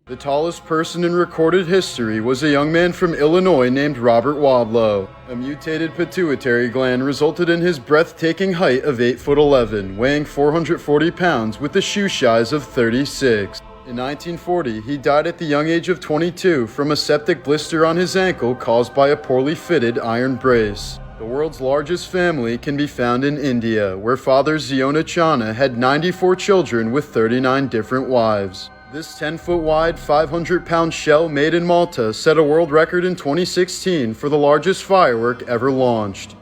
The tallest person in recorded history was a young man from Illinois named Robert Wadlow. A mutated pituitary gland resulted in his breathtaking height of 8'11", weighing 440 pounds with a shoe size of 36. In 1940, he died at the young age of 22 from a septic blister on his ankle caused by a poorly fitted iron brace. The world's largest family can be found in India, where Father Ziona Chana had 94 children with 39 different wives. This 10-foot wide, 500-pound shell made in Malta set a world record in 2016 for the largest firework ever launched.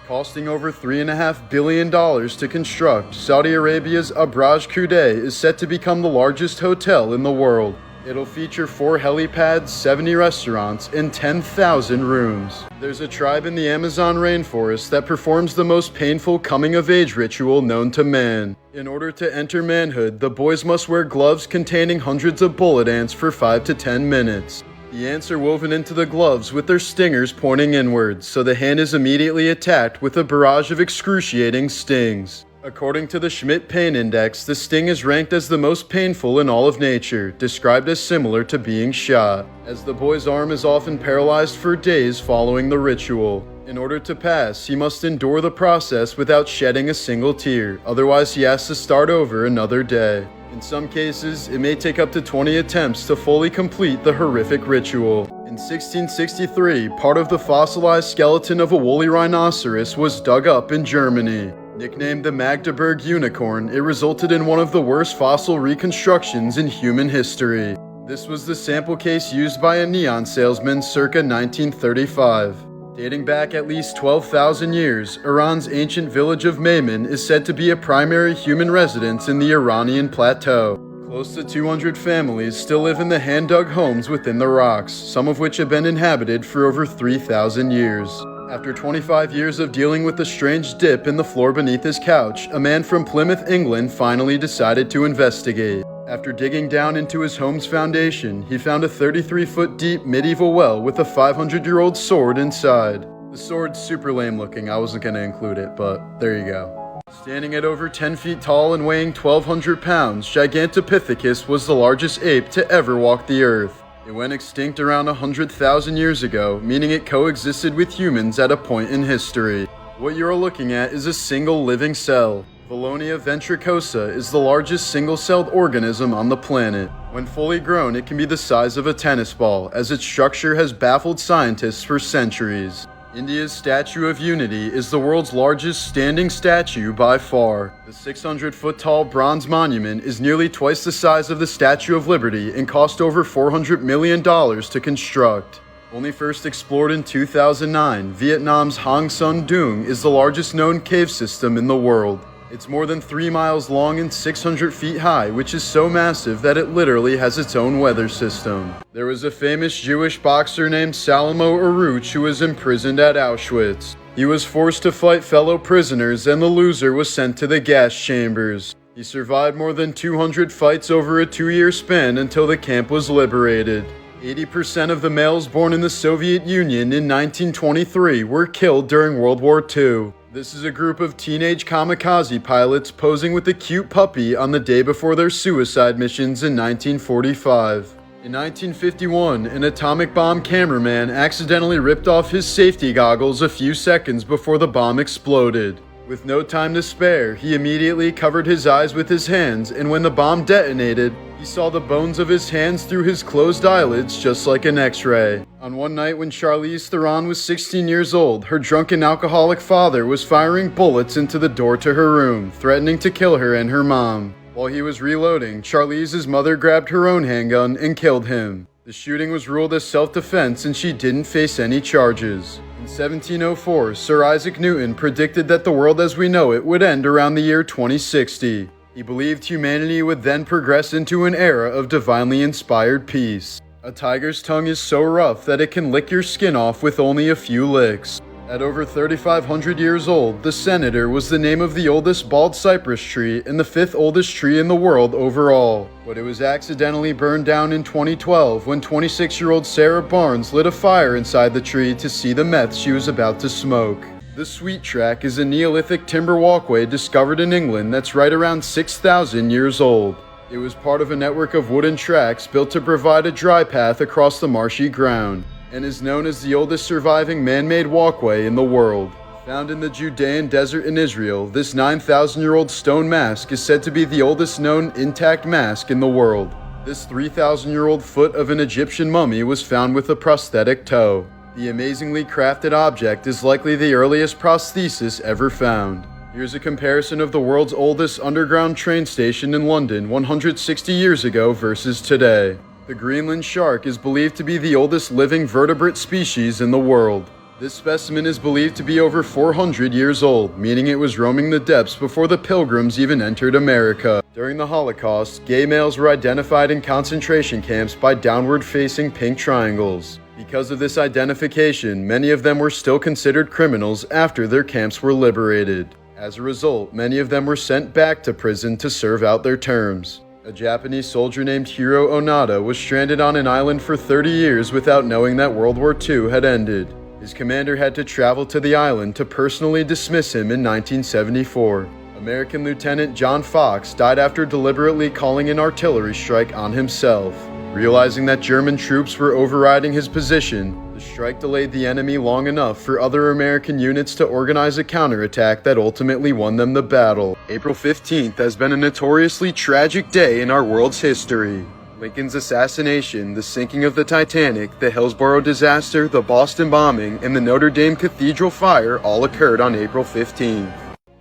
Costing over $3.5 billion to construct, Saudi Arabia's Abraj Khudai is set to become the largest hotel in the world. It'll feature 4 helipads, 70 restaurants, and 10,000 rooms. There's a tribe in the Amazon rainforest that performs the most painful coming-of-age ritual known to man. In order to enter manhood, the boys must wear gloves containing hundreds of bullet ants for 5 to 10 minutes. The ants are woven into the gloves with their stingers pointing inwards, so the hand is immediately attacked with a barrage of excruciating stings. According to the Schmidt Pain Index, the sting is ranked as the most painful in all of nature, described as similar to being shot, as the boy's arm is often paralyzed for days following the ritual. In order to pass, he must endure the process without shedding a single tear, otherwise he has to start over another day. In some cases, it may take up to 20 attempts to fully complete the horrific ritual. In 1663, part of the fossilized skeleton of a woolly rhinoceros was dug up in Germany. Nicknamed the Magdeburg Unicorn, it resulted in one of the worst fossil reconstructions in human history. This was the sample case used by a neon salesman circa 1935. Dating back at least 12,000 years, Iran's ancient village of Maymun is said to be a primary human residence in the Iranian plateau. Close to 200 families still live in the hand-dug homes within the rocks, some of which have been inhabited for over 3,000 years. After 25 years of dealing with a strange dip in the floor beneath his couch, a man from Plymouth, England finally decided to investigate. After digging down into his home's foundation, he found a 33-foot deep medieval well with a 500-year-old sword inside. The sword's super lame looking, I wasn't gonna include it, but there you go. Standing at over 10 feet tall and weighing 1,200 pounds, Gigantopithecus was the largest ape to ever walk the earth. It went extinct around 100,000 years ago, meaning it coexisted with humans at a point in history. What you're looking at is a single living cell. Valonia ventricosa is the largest single-celled organism on the planet. When fully grown, it can be the size of a tennis ball, as its structure has baffled scientists for centuries. India's Statue of Unity is the world's largest standing statue by far. The 600-foot-tall bronze monument is nearly twice the size of the Statue of Liberty and cost over $400 million to construct. Only first explored in 2009, Vietnam's Hang Son Doong is the largest known cave system in the world. It's more than 3 miles long and 600 feet high, which is so massive that it literally has its own weather system. There was a famous Jewish boxer named Salomo Aruch who was imprisoned at Auschwitz. He was forced to fight fellow prisoners, and the loser was sent to the gas chambers. He survived more than 200 fights over a 2-year span until the camp was liberated. 80% of the males born in the Soviet Union in 1923 were killed during World War II. This is a group of teenage kamikaze pilots posing with a cute puppy on the day before their suicide missions in 1945. In 1951, an atomic bomb cameraman accidentally ripped off his safety goggles a few seconds before the bomb exploded. With no time to spare, he immediately covered his eyes with his hands, and when the bomb detonated, he saw the bones of his hands through his closed eyelids just like an X-ray. On one night when Charlize Theron was 16 years old, her drunken alcoholic father was firing bullets into the door to her room, threatening to kill her and her mom. While he was reloading, Charlize's mother grabbed her own handgun and killed him. The shooting was ruled as self-defense and she didn't face any charges. In 1704, Sir Isaac Newton predicted that the world as we know it would end around the year 2060. He believed humanity would then progress into an era of divinely inspired peace. A tiger's tongue is so rough that it can lick your skin off with only a few licks. At over 3,500 years old, the senator was the name of the oldest bald cypress tree and the 5th oldest tree in the world overall. But it was accidentally burned down in 2012 when 26-year-old Sarah Barnes lit a fire inside the tree to see the meth she was about to smoke. The Sweet Track is a Neolithic timber walkway discovered in England that's right around 6,000 years old. It was part of a network of wooden tracks built to provide a dry path across the marshy ground, and is known as the oldest surviving man-made walkway in the world. Found in the Judean desert in Israel, this 9,000-year-old stone mask is said to be the oldest known intact mask in the world. This 3,000-year-old foot of an Egyptian mummy was found with a prosthetic toe. The amazingly crafted object is likely the earliest prosthesis ever found. Here's a comparison of the world's oldest underground train station in London 160 years ago versus today. The Greenland shark is believed to be the oldest living vertebrate species in the world. This specimen is believed to be over 400 years old, meaning it was roaming the depths before the Pilgrims even entered America. During the Holocaust, gay males were identified in concentration camps by downward-facing pink triangles. Because of this identification, many of them were still considered criminals after their camps were liberated. As a result, many of them were sent back to prison to serve out their terms. A Japanese soldier named Hiro Onada was stranded on an island for 30 years without knowing that World War II had ended. His commander had to travel to the island to personally dismiss him in 1974. American Lieutenant John Fox died after deliberately calling an artillery strike on himself. Realizing that German troops were overriding his position, the strike delayed the enemy long enough for other American units to organize a counterattack that ultimately won them the battle. April 15th has been a notoriously tragic day in our world's history. Lincoln's assassination, the sinking of the Titanic, the Hillsborough disaster, the Boston bombing, and the Notre Dame Cathedral fire all occurred on April 15th.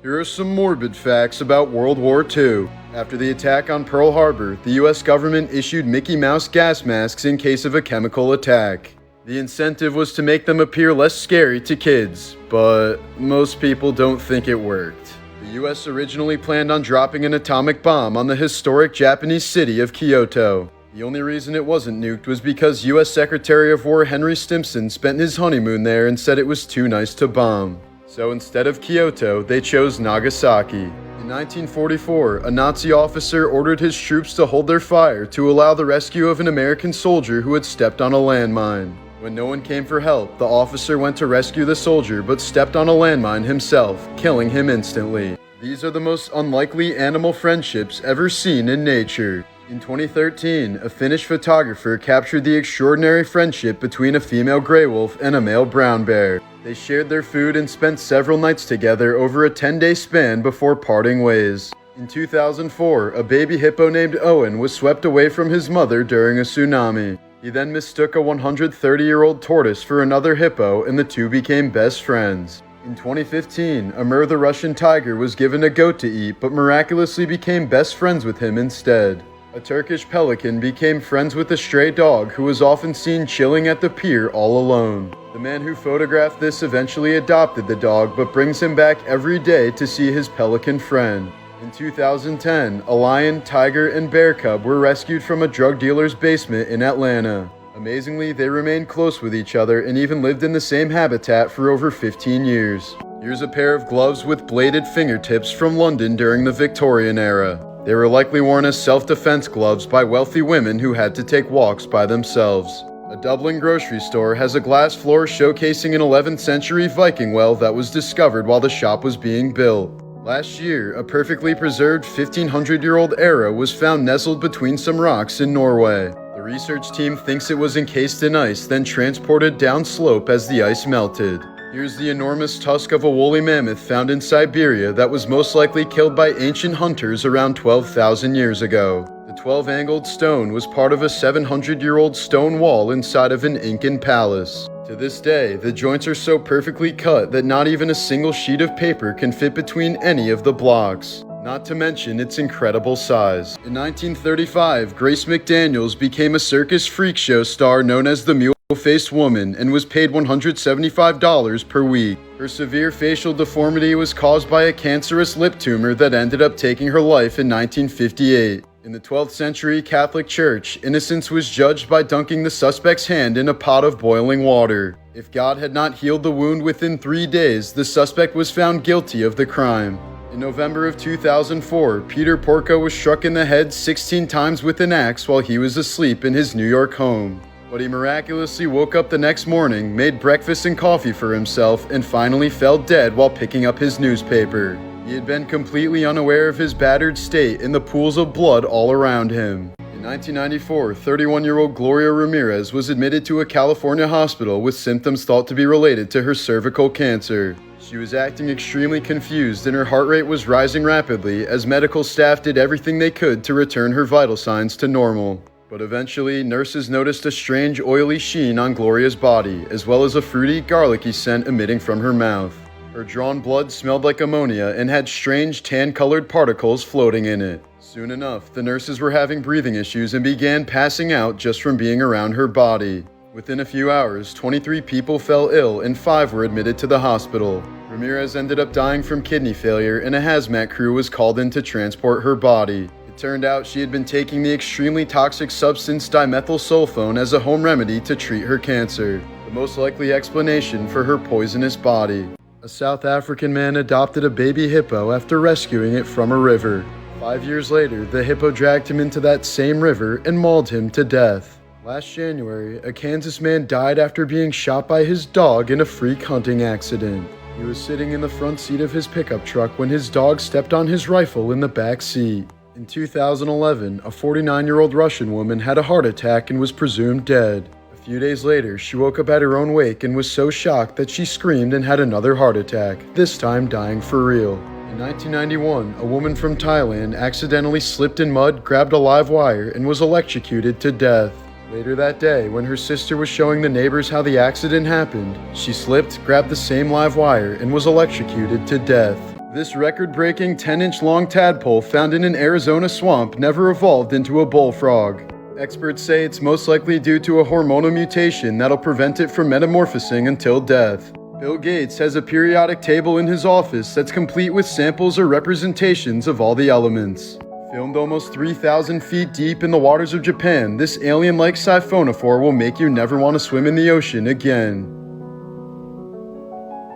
Here are some morbid facts about World War II. After the attack on Pearl Harbor, the US government issued Mickey Mouse gas masks in case of a chemical attack. The incentive was to make them appear less scary to kids, but most people don't think it worked. The US originally planned on dropping an atomic bomb on the historic Japanese city of Kyoto. The only reason it wasn't nuked was because US Secretary of War Henry Stimson spent his honeymoon there and said it was too nice to bomb. So instead of Kyoto, they chose Nagasaki. In 1944, a Nazi officer ordered his troops to hold their fire to allow the rescue of an American soldier who had stepped on a landmine. When no one came for help, the officer went to rescue the soldier but stepped on a landmine himself, killing him instantly. These are the most unlikely animal friendships ever seen in nature. In 2013, a Finnish photographer captured the extraordinary friendship between a female gray wolf and a male brown bear. They shared their food and spent several nights together over a 10-day span before parting ways. In 2004, a baby hippo named Owen was swept away from his mother during a tsunami. He then mistook a 130-year-old tortoise for another hippo, and the two became best friends. In 2015, Amur the Russian tiger was given a goat to eat but miraculously became best friends with him instead. A Turkish pelican became friends with a stray dog who was often seen chilling at the pier all alone. The man who photographed this eventually adopted the dog but brings him back every day to see his pelican friend. In 2010, a lion, tiger, and bear cub were rescued from a drug dealer's basement in Atlanta. Amazingly, they remained close with each other and even lived in the same habitat for over 15 years. Here's a pair of gloves with bladed fingertips from London during the Victorian era. They were likely worn as self-defense gloves by wealthy women who had to take walks by themselves. A Dublin grocery store has a glass floor showcasing an 11th century Viking well that was discovered while the shop was being built. Last year, a perfectly preserved 1500-year-old arrow was found nestled between some rocks in Norway. The research team thinks it was encased in ice, then transported downslope as the ice melted. Here's the enormous tusk of a woolly mammoth found in Siberia that was most likely killed by ancient hunters around 12,000 years ago. The 12-angled stone was part of a 700-year-old stone wall inside of an Incan palace. To this day, the joints are so perfectly cut that not even a single sheet of paper can fit between any of the blocks. Not to mention its incredible size. In 1935, Grace McDaniels became a circus freak show star known as the Mule-Faced Woman and was paid $175 per week. Her severe facial deformity was caused by a cancerous lip tumor that ended up taking her life in 1958. In the 12th century Catholic Church, innocence was judged by dunking the suspect's hand in a pot of boiling water. If God had not healed the wound within 3 days, the suspect was found guilty of the crime. In November of 2004, Peter Porco was struck in the head 16 times with an axe while he was asleep in his New York home. But he miraculously woke up the next morning, made breakfast and coffee for himself, and finally fell dead while picking up his newspaper. He had been completely unaware of his battered state and the pools of blood all around him. In 1994, 31-year-old Gloria Ramirez was admitted to a California hospital with symptoms thought to be related to her cervical cancer. She was acting extremely confused and her heart rate was rising rapidly as medical staff did everything they could to return her vital signs to normal. But eventually, nurses noticed a strange oily sheen on Gloria's body, as well as a fruity, garlicky scent emitting from her mouth. Her drawn blood smelled like ammonia and had strange tan-colored particles floating in it. Soon enough, the nurses were having breathing issues and began passing out just from being around her body. Within a few hours, 23 people fell ill and 5 were admitted to the hospital. Ramirez ended up dying from kidney failure and a hazmat crew was called in to transport her body. Turned out she had been taking the extremely toxic substance dimethylsulfone as a home remedy to treat her cancer, the most likely explanation for her poisonous body. A South African man adopted a baby hippo after rescuing it from a river. 5 years later, the hippo dragged him into that same river and mauled him to death. Last January, a Kansas man died after being shot by his dog in a freak hunting accident. He was sitting in the front seat of his pickup truck when his dog stepped on his rifle in the back seat. In 2011, a 49-year-old Russian woman had a heart attack and was presumed dead. A few days later, she woke up at her own wake and was so shocked that she screamed and had another heart attack, this time dying for real. In 1991, a woman from Thailand accidentally slipped in mud, grabbed a live wire, and was electrocuted to death. Later that day, when her sister was showing the neighbors how the accident happened, she slipped, grabbed the same live wire, and was electrocuted to death. This record-breaking 10-inch long tadpole found in an Arizona swamp never evolved into a bullfrog. Experts say it's most likely due to a hormonal mutation that'll prevent it from metamorphosing until death. Bill Gates has a periodic table in his office that's complete with samples or representations of all the elements. Filmed almost 3,000 feet deep in the waters of Japan, this alien-like siphonophore will make you never want to swim in the ocean again.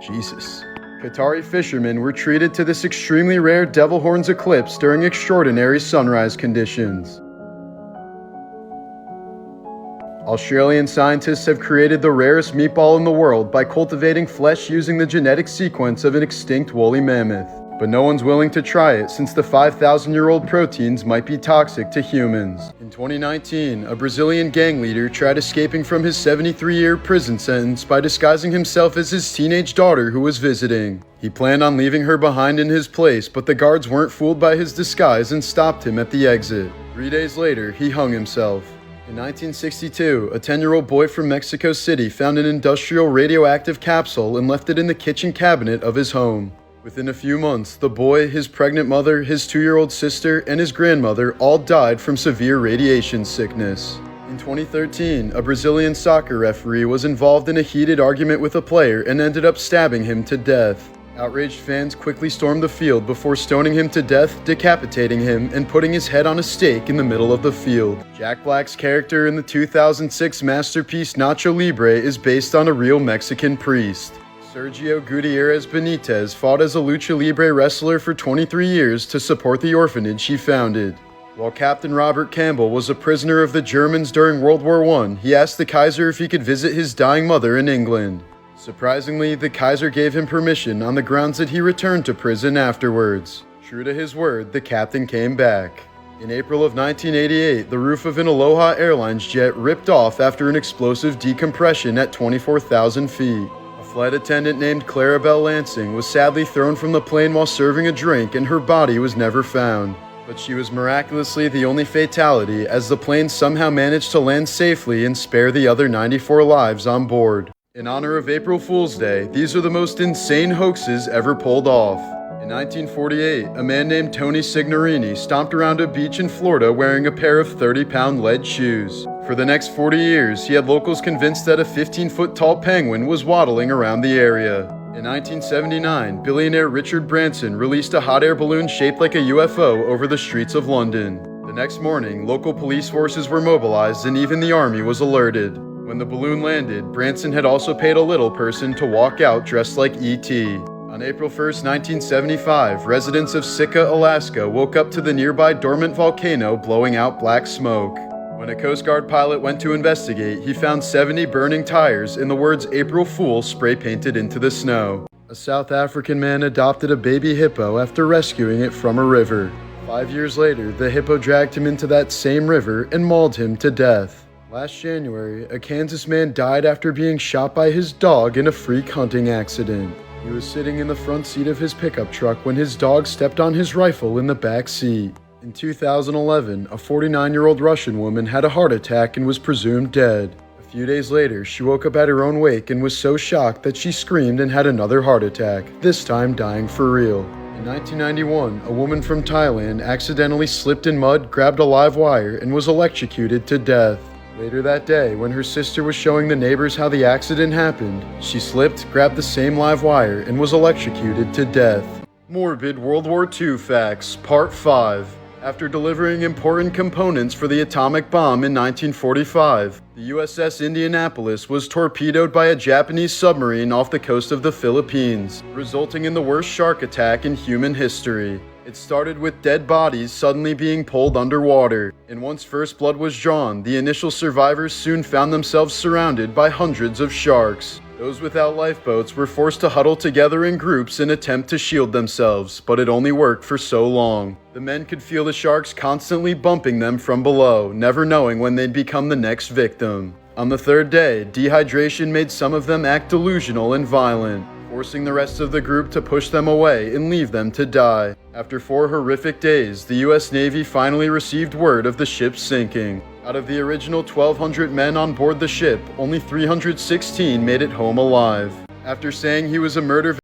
Jesus. Qatari fishermen were treated to this extremely rare devil horns eclipse during extraordinary sunrise conditions. Australian scientists have created the rarest meatball in the world by cultivating flesh using the genetic sequence of an extinct woolly mammoth. But no one's willing to try it since the 5,000-year-old proteins might be toxic to humans. In 2019, a Brazilian gang leader tried escaping from his 73-year prison sentence by disguising himself as his teenage daughter who was visiting. He planned on leaving her behind in his place, but the guards weren't fooled by his disguise and stopped him at the exit. 3 days later, he hung himself. In 1962, a 10-year-old boy from Mexico City found an industrial radioactive capsule and left it in the kitchen cabinet of his home. Within a few months, the boy, his pregnant mother, his 2-year-old sister, and his grandmother all died from severe radiation sickness. In 2013, a Brazilian soccer referee was involved in a heated argument with a player and ended up stabbing him to death. Outraged fans quickly stormed the field before stoning him to death, decapitating him, and putting his head on a stake in the middle of the field. Jack Black's character in the 2006 masterpiece Nacho Libre is based on a real Mexican priest. Sergio Gutierrez Benitez fought as a lucha libre wrestler for 23 years to support the orphanage he founded. While Captain Robert Campbell was a prisoner of the Germans during World War I, he asked the Kaiser if he could visit his dying mother in England. Surprisingly, the Kaiser gave him permission on the grounds that he returned to prison afterwards. True to his word, the captain came back. In April of 1988, the roof of an Aloha Airlines jet ripped off after an explosive decompression at 24,000 feet. A flight attendant named Clarabelle Lansing was sadly thrown from the plane while serving a drink and her body was never found. But she was miraculously the only fatality as the plane somehow managed to land safely and spare the other 94 lives on board. In honor of April Fool's Day, these are the most insane hoaxes ever pulled off. In 1948, a man named Tony Signorini stomped around a beach in Florida wearing a pair of 30-pound lead shoes. For the next 40 years, he had locals convinced that a 15-foot tall penguin was waddling around the area. In 1979, billionaire Richard Branson released a hot air balloon shaped like a UFO over the streets of London. The next morning, local police forces were mobilized and even the army was alerted. When the balloon landed, Branson had also paid a little person to walk out dressed like E.T. On April 1, 1975, residents of Sitka, Alaska woke up to the nearby dormant volcano blowing out black smoke. When a Coast Guard pilot went to investigate, he found 70 burning tires and the words April Fool spray painted into the snow. A South African man adopted a baby hippo after rescuing it from a river. 5 years later, the hippo dragged him into that same river and mauled him to death. Last January, a Kansas man died after being shot by his dog in a freak hunting accident. He was sitting in the front seat of his pickup truck when his dog stepped on his rifle in the back seat. In 2011, a 49-year-old Russian woman had a heart attack and was presumed dead. A few days later, she woke up at her own wake and was so shocked that she screamed and had another heart attack, this time dying for real. In 1991, a woman from Thailand accidentally slipped in mud, grabbed a live wire, and was electrocuted to death. Later that day, when her sister was showing the neighbors how the accident happened, she slipped, grabbed the same live wire, and was electrocuted to death. Morbid World War II Facts, Part 5. After delivering important components for the atomic bomb in 1945, the USS Indianapolis was torpedoed by a Japanese submarine off the coast of the Philippines, resulting in the worst shark attack in human history. It started with dead bodies suddenly being pulled underwater, and once first blood was drawn, the initial survivors soon found themselves surrounded by hundreds of sharks. Those without lifeboats were forced to huddle together in groups and attempt to shield themselves, but it only worked for so long. The men could feel the sharks constantly bumping them from below, never knowing when they'd become the next victim. On the third day, dehydration made some of them act delusional and violent, forcing the rest of the group to push them away and leave them to die. After 4 horrific days, the US Navy finally received word of the ship's sinking. Out of the original 1,200 men on board the ship, only 316 made it home alive. After saying he was a murder victim,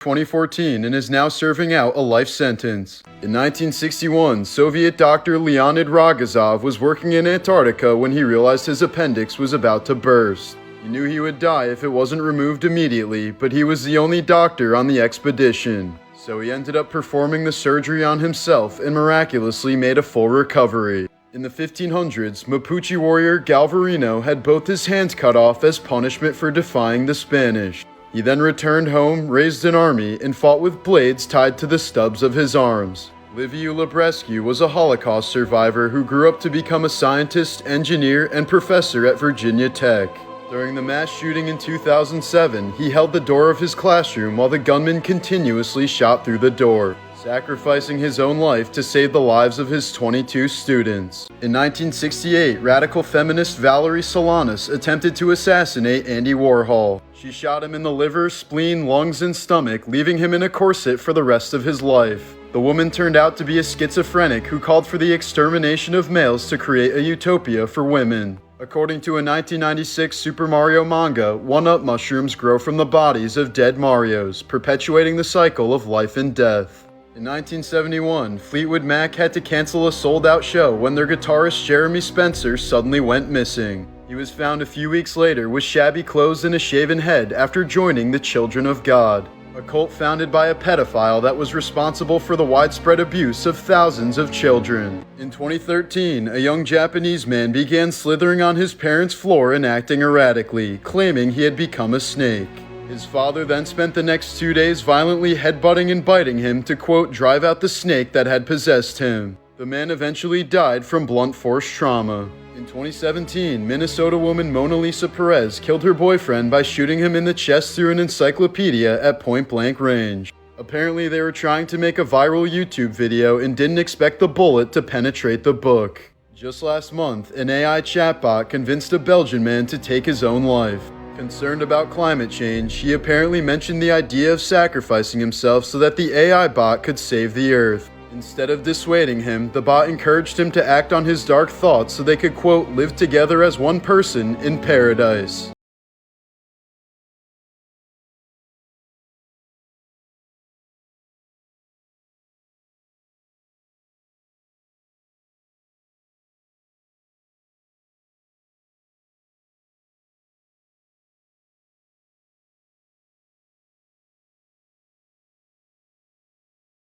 in 2014 and is now serving out a life sentence. In 1961, Soviet doctor Leonid Rogozov was working in Antarctica when he realized his appendix was about to burst. He knew he would die if it wasn't removed immediately, but he was the only doctor on the expedition. So he ended up performing the surgery on himself and miraculously made a full recovery. In the 1500s, Mapuche warrior Galvarino had both his hands cut off as punishment for defying the Spanish. He then returned home, raised an army, and fought with blades tied to the stubs of his arms. Liviu Librescu was a Holocaust survivor who grew up to become a scientist, engineer, and professor at Virginia Tech. During the mass shooting in 2007, he held the door of his classroom while the gunman continuously shot through the door, sacrificing his own life to save the lives of his 22 students. In 1968, radical feminist Valerie Solanas attempted to assassinate Andy Warhol. She shot him in the liver, spleen, lungs, and stomach, leaving him in a corset for the rest of his life. The woman turned out to be a schizophrenic who called for the extermination of males to create a utopia for women. According to a 1996 Super Mario manga, 1-up mushrooms grow from the bodies of dead Marios, perpetuating the cycle of life and death. In 1971, Fleetwood Mac had to cancel a sold-out show when their guitarist Jeremy Spencer suddenly went missing. He was found a few weeks later with shabby clothes and a shaven head after joining the Children of God, a cult founded by a pedophile that was responsible for the widespread abuse of thousands of children. In 2013, a young Japanese man began slithering on his parents' floor and acting erratically, claiming he had become a snake. His father then spent the next 2 days violently headbutting and biting him to, quote, drive out the snake that had possessed him. The man eventually died from blunt force trauma. In 2017, Minnesota woman Mona Lisa Perez killed her boyfriend by shooting him in the chest through an encyclopedia at point-blank range. Apparently, they were trying to make a viral YouTube video and didn't expect the bullet to penetrate the book. Just last month, an AI chatbot convinced a Belgian man to take his own life. Concerned about climate change, he apparently mentioned the idea of sacrificing himself so that the AI bot could save the Earth. Instead of dissuading him, the bot encouraged him to act on his dark thoughts so they could, quote, live together as one person in paradise.